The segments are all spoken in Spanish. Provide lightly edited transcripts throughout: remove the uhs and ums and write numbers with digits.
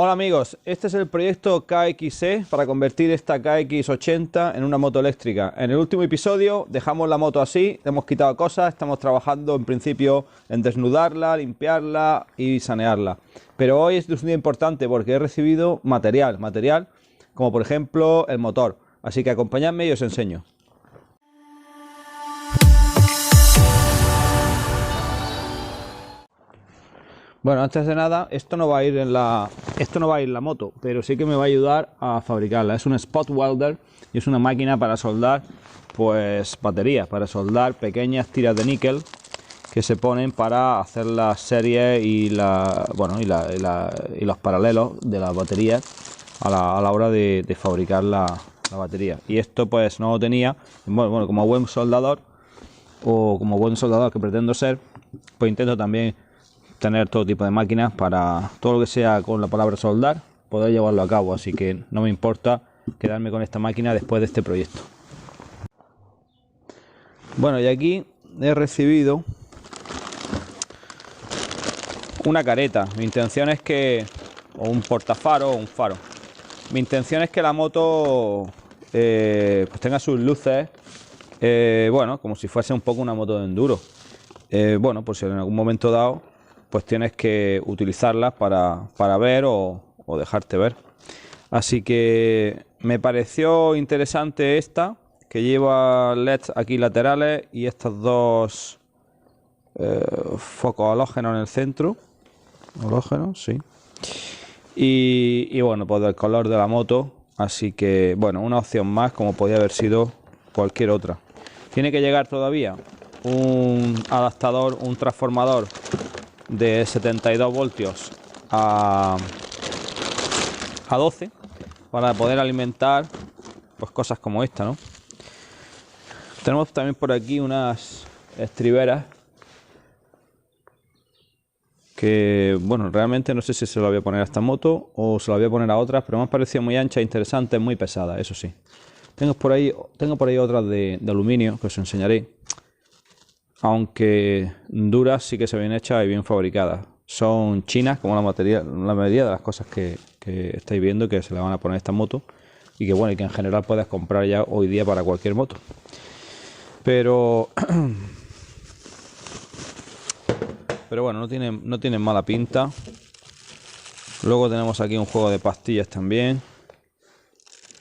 Hola amigos, este es el proyecto KXE para convertir esta KX80 en una moto eléctrica. En el último episodio dejamos la moto así, hemos quitado cosas, estamos trabajando en principio en desnudarla, limpiarla y sanearla. Pero hoy es un día importante porque he recibido material como por ejemplo el motor. Así que acompañadme y os enseño. Bueno, antes de nada, esto no va a ir en la moto, pero sí que me va a ayudar a fabricarla. Es un spot welder y es una máquina para soldar, pues, baterías, para soldar pequeñas tiras de níquel que se ponen para hacer las series y los paralelos de las baterías a la hora de fabricar la batería. Y esto, pues, no lo tenía. Bueno, como buen soldador que pretendo ser, pues intento también tener todo tipo de máquinas para todo lo que sea con la palabra soldar, poder llevarlo a cabo, así que no me importa quedarme con esta máquina después de este proyecto. Bueno, y aquí he recibido una careta. Mi intención es que, o un portafaro o un faro. Mi intención es que la moto pues tenga sus luces, bueno, como si fuese un poco una moto de enduro. Bueno, pues si en algún momento dado pues tienes que utilizarlas para ver o dejarte ver. Así que me pareció interesante esta, que lleva LEDs aquí laterales y estos dos focos halógenos en el centro. Halógenos, sí. Y bueno, pues del color de la moto. Así que, bueno, una opción más como podía haber sido cualquier otra. Tiene que llegar todavía un adaptador, un transformador de 72 voltios a 12 para poder alimentar pues cosas como esta, ¿no? Tenemos también por aquí unas estriberas que, bueno, realmente no sé si se la voy a poner a esta moto o se la voy a poner a otras, pero me han parecido muy anchas, interesantes, muy pesadas, eso sí. Tengo por ahí otras de aluminio que os enseñaré. Aunque duras, sí que se ven hechas y bien fabricadas. Son chinas, como la mayoría de las cosas que estáis viendo que se le van a poner a esta moto. Y que bueno, y que en general puedes comprar ya hoy día para cualquier moto. Pero bueno, no tienen mala pinta. Luego tenemos aquí un juego de pastillas también,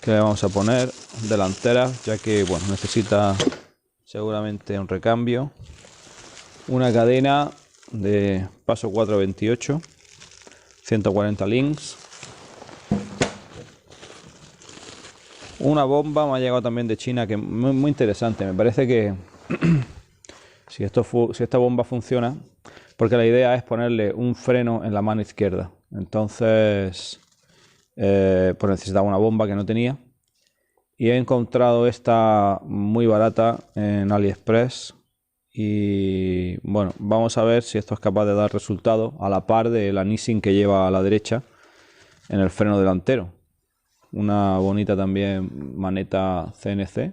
que le vamos a poner delanteras, ya que bueno, necesita seguramente un recambio. Una cadena de paso 428, 140 links. Una bomba me ha llegado también de China, que es muy interesante. Me parece que si esta bomba funciona, porque la idea es ponerle un freno en la mano izquierda. Entonces, pues necesitaba una bomba que no tenía. Y he encontrado esta muy barata en AliExpress. Y bueno, vamos a ver si esto es capaz de dar resultado a la par de la Nissin que lleva a la derecha en el freno delantero. Una bonita también maneta CNC.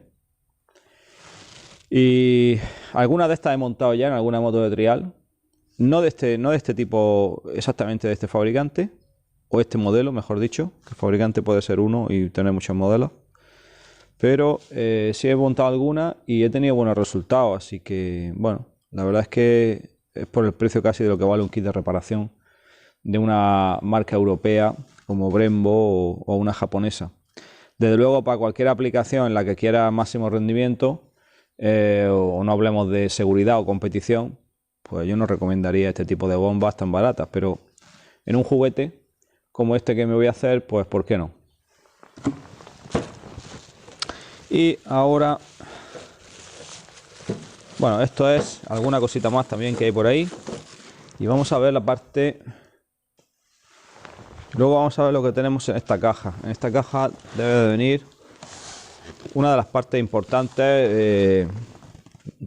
Y algunas de estas he montado ya en alguna moto de trial. No de este tipo exactamente de este fabricante, o este modelo, mejor dicho. El fabricante puede ser uno y tener muchos modelos. Pero sí he montado alguna y he tenido buenos resultados, así que bueno, la verdad es que es por el precio casi de lo que vale un kit de reparación de una marca europea como Brembo o una japonesa. Desde luego, para cualquier aplicación en la que quiera máximo rendimiento, o no hablemos de seguridad o competición, pues yo no recomendaría este tipo de bombas tan baratas, pero en un juguete como este que me voy a hacer, pues ¿por qué no? Y ahora, bueno, esto es alguna cosita más también que hay por ahí. Y vamos a ver la parte. Luego vamos a ver lo que tenemos en esta caja. En esta caja debe de venir una de las partes importantes.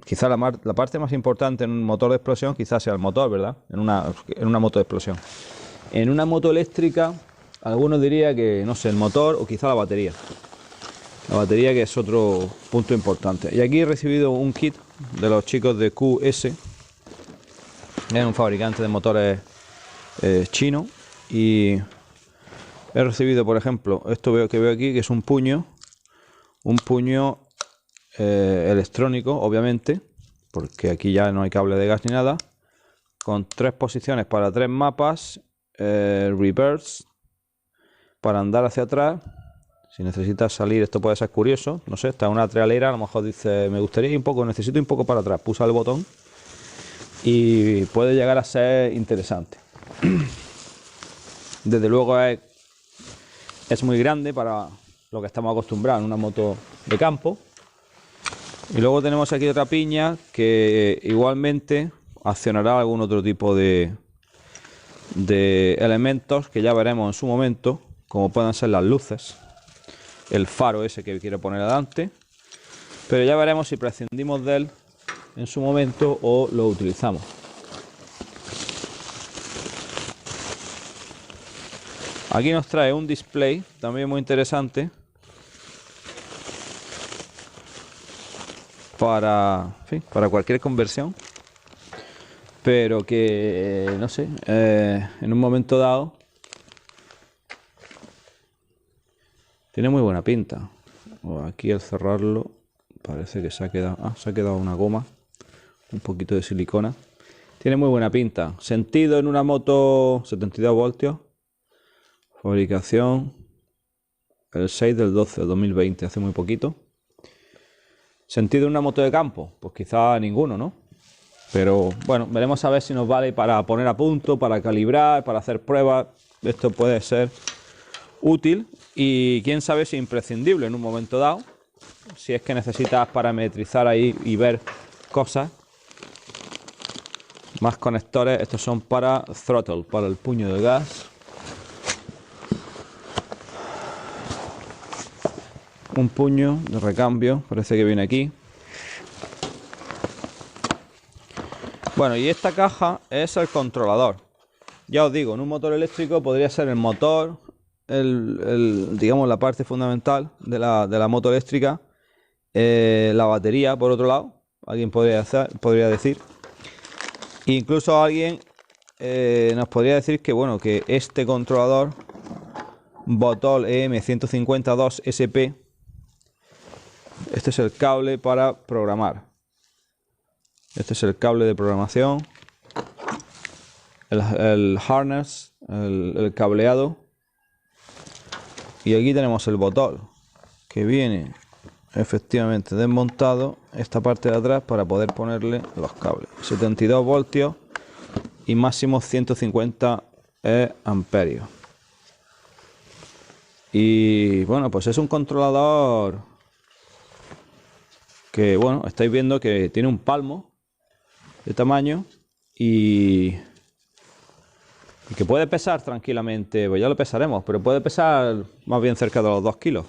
Quizás la parte más importante en un motor de explosión, quizás sea el motor, ¿verdad? En una moto de explosión. En una moto eléctrica, algunos dirían que, no sé, el motor o quizá la batería. La batería, que es otro punto importante. Y aquí he recibido un kit de los chicos de QS. Es un fabricante de motores chino. Y he recibido, por ejemplo, esto veo aquí, que es un puño electrónico, obviamente, porque aquí ya no hay cable de gas ni nada, con 3 posiciones para 3 mapas, reverse, para andar hacia atrás. Si necesitas salir, esto puede ser curioso, no sé, está en una trialera, a lo mejor dice, me gustaría ir un poco, necesito un poco para atrás, pulsa el botón y puede llegar a ser interesante. Desde luego es muy grande para lo que estamos acostumbrados en una moto de campo. Y luego tenemos aquí otra piña que igualmente accionará algún otro tipo de elementos que ya veremos en su momento, como puedan ser las luces, el faro ese que quiero poner adelante, pero ya veremos si prescindimos de él en su momento o lo utilizamos. Aquí nos trae un display también muy interesante para cualquier conversión, pero que no sé, en un momento dado tiene muy buena pinta. Aquí al cerrarlo parece que se ha quedado una goma, un poquito de silicona. Tiene muy buena pinta. Sentido en una moto 72 voltios. Fabricación el 6 del 12 del 2020, hace muy poquito. Sentido en una moto de campo, pues quizá ninguno, ¿no? Pero bueno, veremos a ver si nos vale para poner a punto, para calibrar, para hacer pruebas. Esto puede ser útil y quién sabe si imprescindible en un momento dado, si es que necesitas parametrizar ahí y ver cosas. Más conectores, estos son para throttle, para el puño de gas. Un puño de recambio, parece que viene aquí. Bueno, y esta caja es el controlador. Ya os digo, en un motor eléctrico podría ser el motor, digamos la parte fundamental de la moto eléctrica, la batería por otro lado, alguien podría decir. Incluso alguien nos podría decir que bueno, que este controlador Botol EM152SP, este es el cable para programar. Este es el cable de programación, el harness, el cableado. Y aquí tenemos el botón que viene efectivamente desmontado, esta parte de atrás, para poder ponerle los cables. 72 voltios y máximo 150 amperios. Y bueno, pues es un controlador que, bueno, estáis viendo que tiene un palmo de tamaño y que puede pesar tranquilamente, pues ya lo pesaremos, pero puede pesar más bien cerca de los 2 kilos.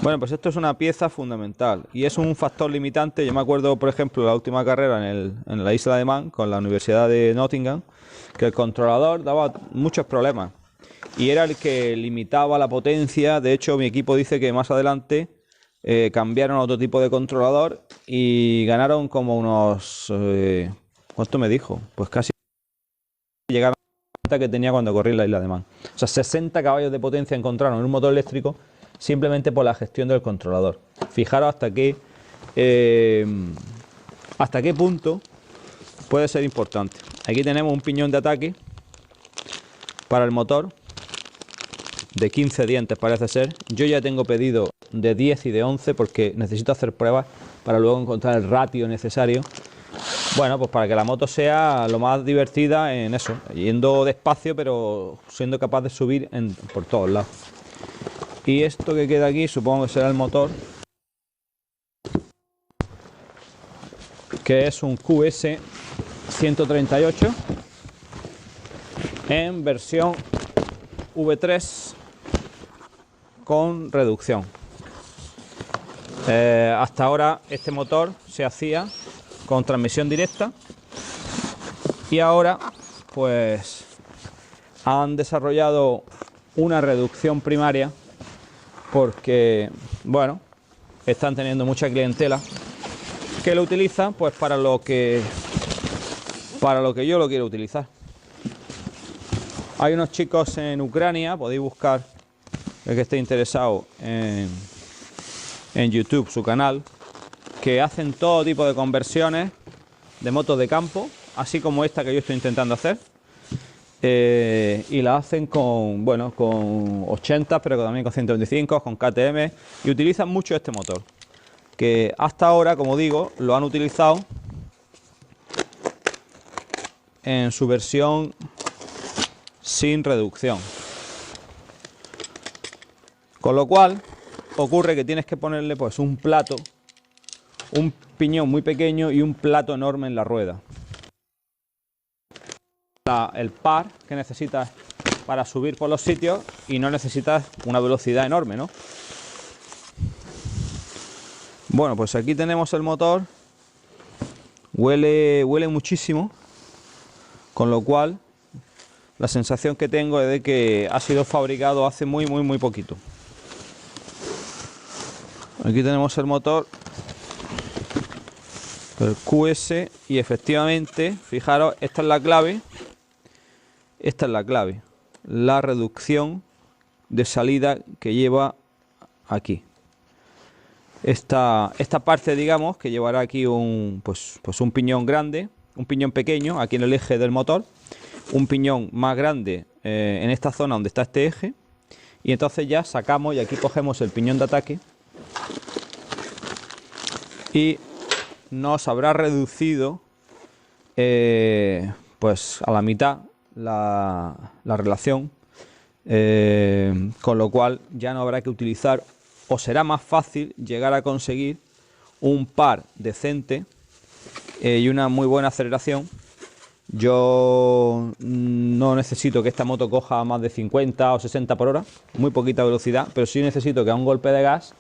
Bueno, pues esto es una pieza fundamental y es un factor limitante. Yo me acuerdo, por ejemplo, la última carrera en la isla de Man con la Universidad de Nottingham, que el controlador daba muchos problemas y era el que limitaba la potencia. De hecho, mi equipo dice que más adelante cambiaron a otro tipo de controlador y ganaron como unos... ¿cuánto me dijo? Pues casi llegaron a la que tenía cuando corrí en la isla de Man. O sea, 60 caballos de potencia encontraron en un motor eléctrico simplemente por la gestión del controlador. Fijaros hasta qué punto puede ser importante. Aquí tenemos un piñón de ataque para el motor de 15 dientes, parece ser. Yo ya tengo pedido de 10 y de 11 porque necesito hacer pruebas para luego encontrar el ratio necesario. Bueno, pues para que la moto sea lo más divertida en eso, yendo despacio pero siendo capaz de subir por todos lados. Y esto que queda aquí supongo que será el motor, que es un QS 138 en versión V3 con reducción. Hasta ahora este motor se hacía con transmisión directa y ahora pues han desarrollado una reducción primaria porque, bueno, están teniendo mucha clientela que lo utiliza pues para lo que yo lo quiero utilizar. Hay unos chicos en Ucrania, podéis buscar, el que esté interesado, en YouTube, su canal, que hacen todo tipo de conversiones de motos de campo, así como esta que yo estoy intentando hacer. Y la hacen con, bueno, con 80, pero también con 125, con KTM, y utilizan mucho este motor, que hasta ahora, como digo, lo han utilizado en su versión sin reducción, con lo cual ocurre que tienes que ponerle pues un plato, un piñón muy pequeño y un plato enorme en la rueda. El par que necesitas para subir por los sitios, y no necesitas una velocidad enorme, ¿no? Bueno, pues aquí tenemos el motor. Huele muchísimo, con lo cual la sensación que tengo es de que ha sido fabricado hace muy poquito. Aquí tenemos el motor, el QS, y efectivamente, fijaros, esta es la clave. Esta es la clave, la reducción de salida que lleva aquí. Esta parte, digamos, que llevará aquí pues un piñón grande, un piñón pequeño aquí en el eje del motor, un piñón más grande en esta zona donde está este eje, y entonces ya sacamos y aquí cogemos el piñón de ataque y nos habrá reducido pues a la mitad la relación, con lo cual ya no habrá que utilizar, o será más fácil llegar a conseguir un par decente y una muy buena aceleración. Yo no necesito que esta moto coja más de 50 o 60 por hora, muy poquita velocidad, pero sí necesito que a un golpe de gas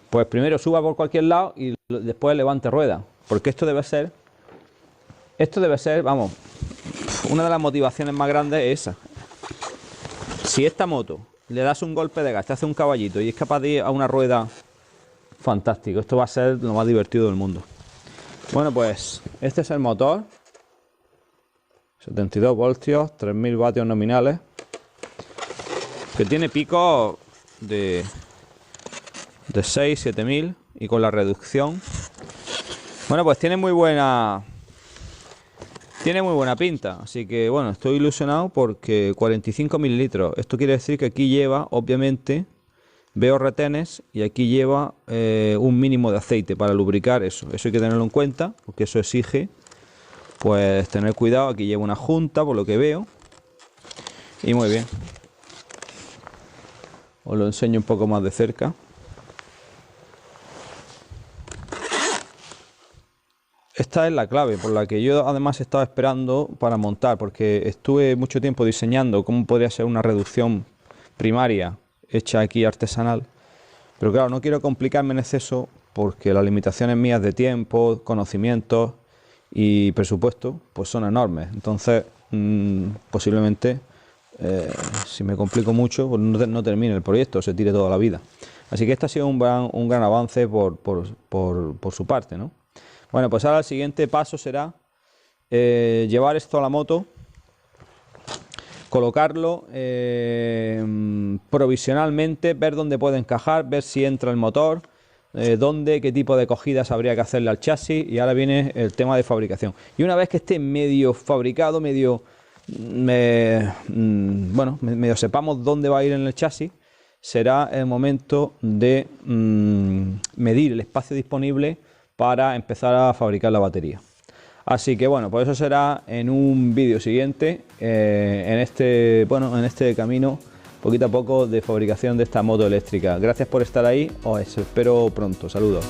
pues primero suba por cualquier lado y después levante rueda, porque esto debe ser, vamos, una de las motivaciones más grandes es esa. Si esta moto le das un golpe de gas, te hace un caballito y es capaz de ir a una rueda, fantástico. Esto va a ser lo más divertido del mundo. Bueno, pues este es el motor. 72 voltios, 3000 vatios nominales, que tiene picos de 6, 7000, y con la reducción, bueno, pues tiene muy buena pinta. Así que bueno, estoy ilusionado porque 45 mililitros. Esto quiere decir que aquí lleva, obviamente, veo retenes, y aquí lleva un mínimo de aceite para lubricar eso. Eso hay que tenerlo en cuenta, porque eso exige pues tener cuidado. Aquí lleva una junta, por lo que veo, y muy bien. Os lo enseño un poco más de cerca. Esta es la clave por la que yo además estaba esperando para montar, porque estuve mucho tiempo diseñando cómo podría ser una reducción primaria hecha aquí artesanal, pero claro, no quiero complicarme en exceso porque las limitaciones mías de tiempo, conocimientos y presupuesto pues son enormes. Entonces posiblemente si me complico mucho pues no termine el proyecto, se tire toda la vida. Así que este ha sido un gran avance por su parte, ¿no? Bueno, pues ahora el siguiente paso será llevar esto a la moto, colocarlo provisionalmente, ver dónde puede encajar, ver si entra el motor, qué tipo de cogidas habría que hacerle al chasis, y ahora viene el tema de fabricación. Y una vez que esté medio fabricado, medio sepamos dónde va a ir en el chasis, será el momento de medir el espacio disponible para empezar a fabricar la batería. Así que bueno, pues eso será en un vídeo siguiente, en este camino poquito a poco de fabricación de esta moto eléctrica. Gracias por estar ahí, os espero pronto, saludos.